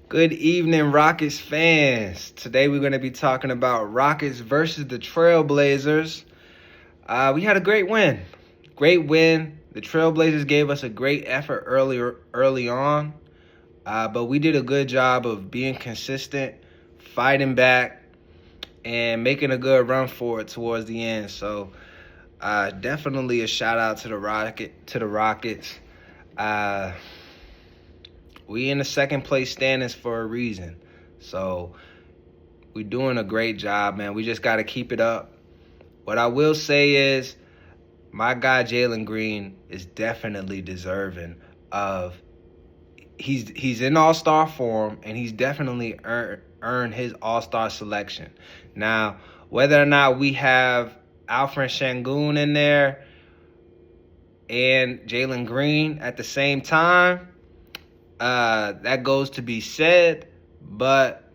Good evening, Rockets fans. Today we're going to be talking about Rockets versus the Trailblazers. We had a great win. Great win. The Trailblazers gave us a great effort early on, but we did a good job of being consistent, fighting back, and making a good run for it towards the end. So, definitely a shout out to the Rockets. Uh, we in the second place standings for a reason. So we're doing a great job, man. We just got to keep it up. What I will say is my guy Jalen Green is definitely deserving of he's in all-star form, and he's definitely earned his all-star selection. Now, whether or not we have Alfred Şengün in there and Jalen Green at the same time, that goes to be said, but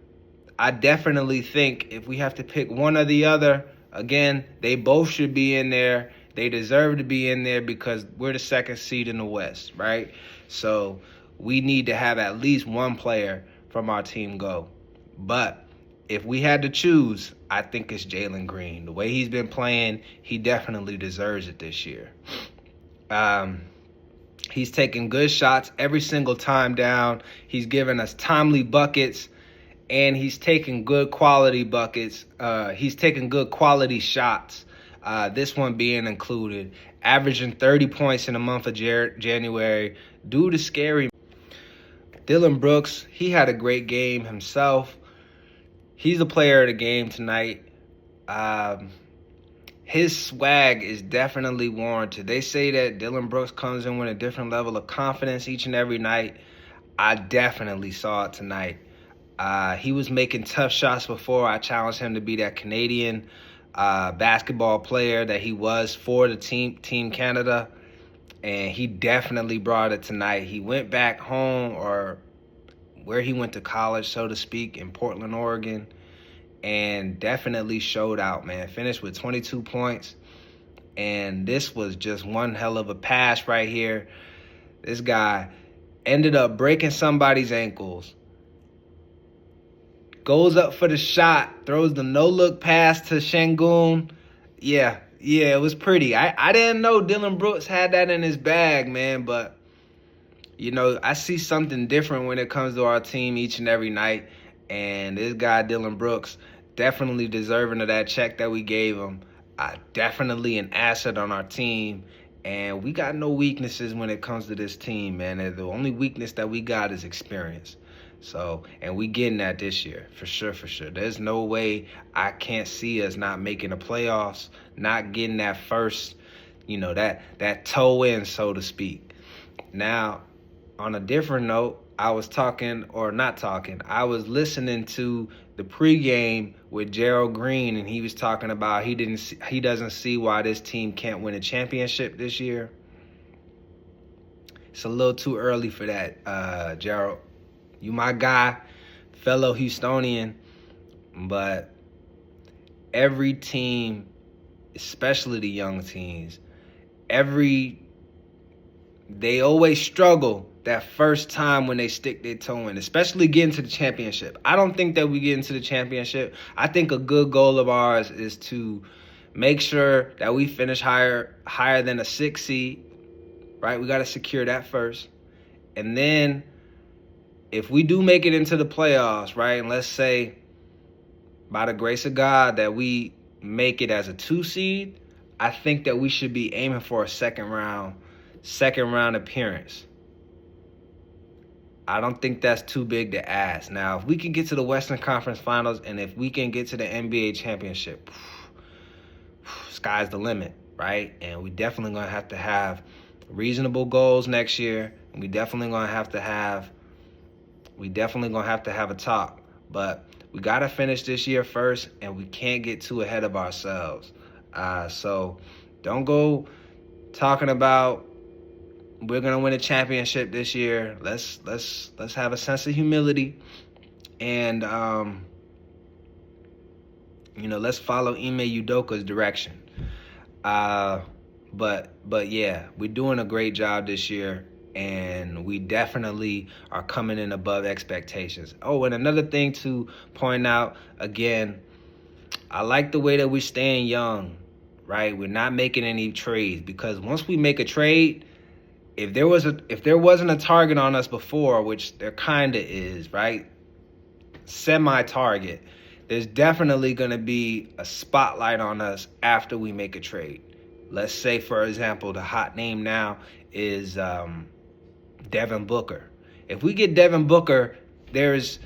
I definitely think if we have to pick one or the other, again, they both should be in there. They deserve to be in there because we're the second seed in the West, right? So we need to have at least one player from our team go. But if we had to choose, I think it's Jalen Green. The way he's been playing, he definitely deserves it this year. He's taking good shots every single time down. He's giving us timely buckets, and he's taking good quality buckets. He's taking good quality shots, this one being included, averaging 30 points in the month of January. Due to scary. Dillon Brooks, he had a great game himself. He's the player of the game tonight. His swag is definitely warranted. They say that Dillon Brooks comes in with a different level of confidence each and every night. I definitely saw it tonight. He was making tough shots before. I challenged him to be that Canadian basketball player that he was for the Team Canada, and he definitely brought it tonight. He went back home, or where he went to college, so to speak, in Portland, Oregon, and definitely showed out, man. Finished with 22 points, and this was just one hell of a pass right here. This guy ended up breaking somebody's ankles, goes up for the shot, throws the no-look pass to Şengün. Yeah, it was pretty. I didn't know Dillon Brooks had that in his bag, man, but, I see something different when it comes to our team each and every night, and this guy, Dillon Brooks, definitely deserving of that check that we gave him. Definitely an asset on our team, and we got no weaknesses when it comes to this team, man. The only weakness that we got is experience. So, and we getting that this year, for sure. There's no way I can't see us not making the playoffs, not getting that first, that toe in, so to speak. Now, on a different note, I was listening to the pregame with Gerald Green, and he was talking about he doesn't see why this team can't win a championship this year. It's a little too early for that, Gerald. You my guy, fellow Houstonian, but every team, especially the young teams, they always struggle that first time when they stick their toe in, especially getting to the championship. I don't think that we get into the championship. I think a good goal of ours is to make sure that we finish higher than a 6 seed, right? We got to secure that first. And then if we do make it into the playoffs, right, and let's say by the grace of God that we make it as a 2 seed, I think that we should be aiming for a second round appearance. I don't think that's too big to ask. Now, if we can get to the Western Conference Finals, and if we can get to the NBA championship, sky's the limit, right? And we definitely going to have reasonable goals next year. And we definitely going to have to have a talk. But we got to finish this year first, and we can't get too ahead of ourselves. So don't go talking about we're gonna win a championship this year. Let's have a sense of humility, and let's follow Ime Udoka's direction. But yeah, we're doing a great job this year. and we definitely are coming in above expectations. Oh, and another thing to point out, again, I like the way that we're staying young, right? We're not making any trades, because once we make a trade, if there wasn't a target on us before, which there kind of is, right? Semi-target. There's definitely going to be a spotlight on us after we make a trade. Let's say, for example, the hot name now is Devin Booker. If we get Devin Booker, there's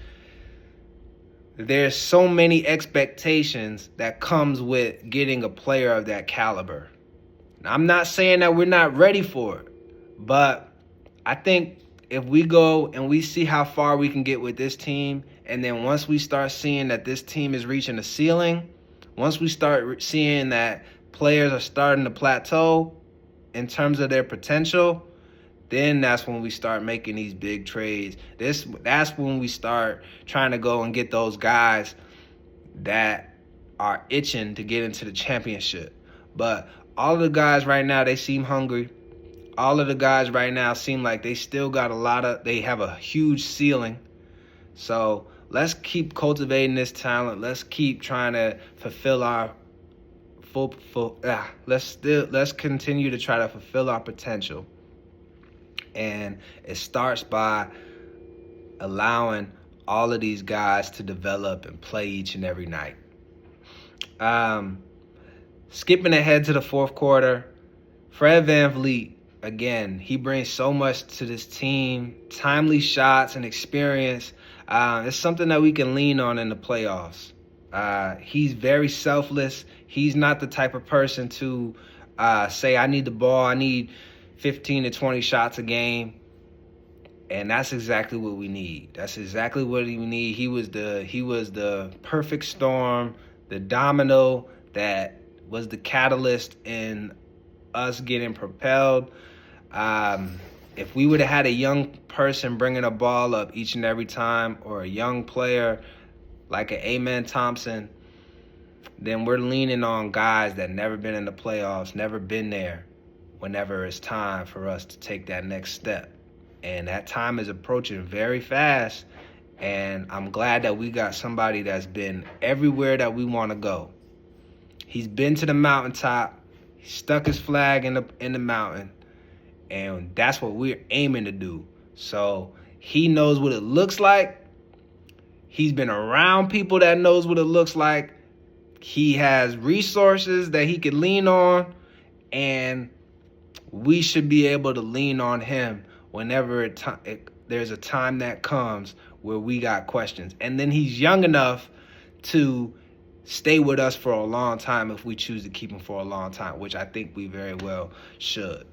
so many expectations that comes with getting a player of that caliber. Now, I'm not saying that we're not ready for it, but I think if we go and we see how far we can get with this team, and then once we start seeing that this team is reaching a ceiling, once we start seeing that players are starting to plateau in terms of their potential, then that's when we start making these big trades. That's when we start trying to go and get those guys that are itching to get into the championship. But all of the guys right now, they seem hungry. All of the guys right now seem like they still got they have a huge ceiling. So let's keep cultivating this talent. Let's keep trying to fulfill our let's continue to try to fulfill our potential. And it starts by allowing all of these guys to develop and play each and every night. Skipping ahead to the fourth quarter, Fred VanVleet, again, he brings so much to this team. Timely shots and experience. It's something that we can lean on in the playoffs. He's very selfless. He's not the type of person to say, I need the ball, I need 15 to 20 shots a game. And that's exactly what we need. That's exactly what we need. He was the perfect storm, the domino that was the catalyst in us getting propelled. If we would have had a young person bringing a ball up each and every time, or a young player like an Amen Thompson, then we're leaning on guys that never been in the playoffs, never been there, whenever it's time for us to take that next step. And that time is approaching very fast, and I'm glad that we got somebody that's been everywhere that we want to go. He's been to the mountaintop, he stuck his flag in the mountain, and that's what we're aiming to do. So he knows what it looks like. He's been around people that knows what it looks like. He has resources that he can lean on, and we should be able to lean on him whenever there's a time that comes where we got questions. And then he's young enough to stay with us for a long time if we choose to keep him for a long time, which I think we very well should.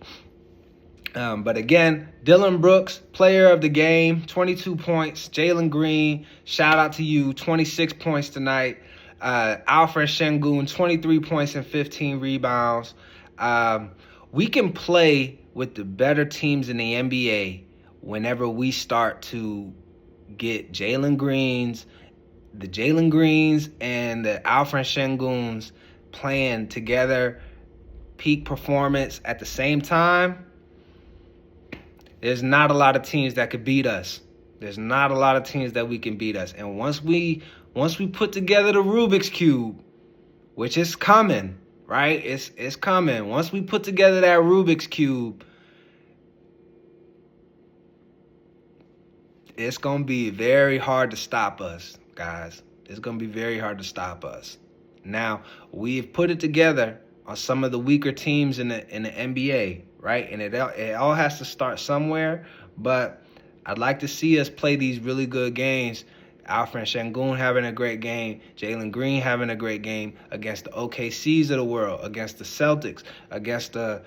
But again, Dylan Brooks, player of the game, 22 points. Jalen Green, shout out to you, 26 points tonight. Alfred Şengün, 23 points and 15 rebounds. We can play with the better teams in the NBA whenever we start to get the Jalen Greens and the Alfred Şengüns playing together, peak performance at the same time. There's not a lot of teams that could beat us. There's not a lot of teams that we can beat us. And once we put together the Rubik's Cube, which is coming, right? It's coming. Once we put together that Rubik's Cube, it's going to be very hard to stop us, guys. It's going to be very hard to stop us. Now, we've put it together on some of the weaker teams in the NBA, right? And it all has to start somewhere, but I'd like to see us play these really good games. Alfred Şengün having a great game, Jalen Green having a great game against the OKCs of the world, against the Celtics, against the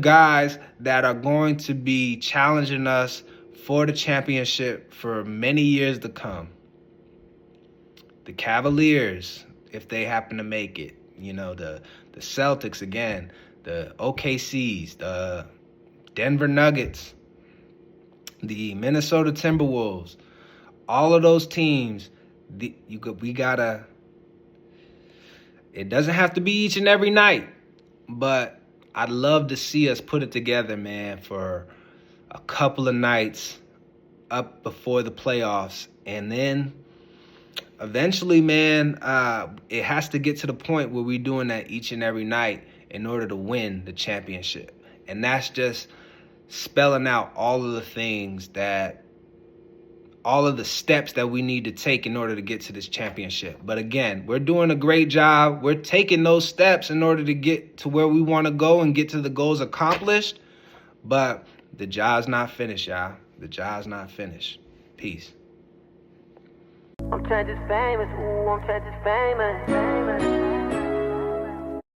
guys that are going to be challenging us for the championship for many years to come. The Cavaliers, if they happen to make it, the Celtics again, the OKCs, the Denver Nuggets, the Minnesota Timberwolves, all of those teams, it doesn't have to be each and every night, but I'd love to see us put it together, man, for a couple of nights up before the playoffs. And then eventually, man, it has to get to the point where we're doing that each and every night in order to win the championship. And that's just spelling out all of the things all of the steps that we need to take in order to get to this championship. But again, we're doing a great job. We're taking those steps in order to get to where we want to go and get to the goals accomplished. But the job's not finished, y'all. The job's not finished. Peace. I'm trying to famous, ooh, I'm trying to famous.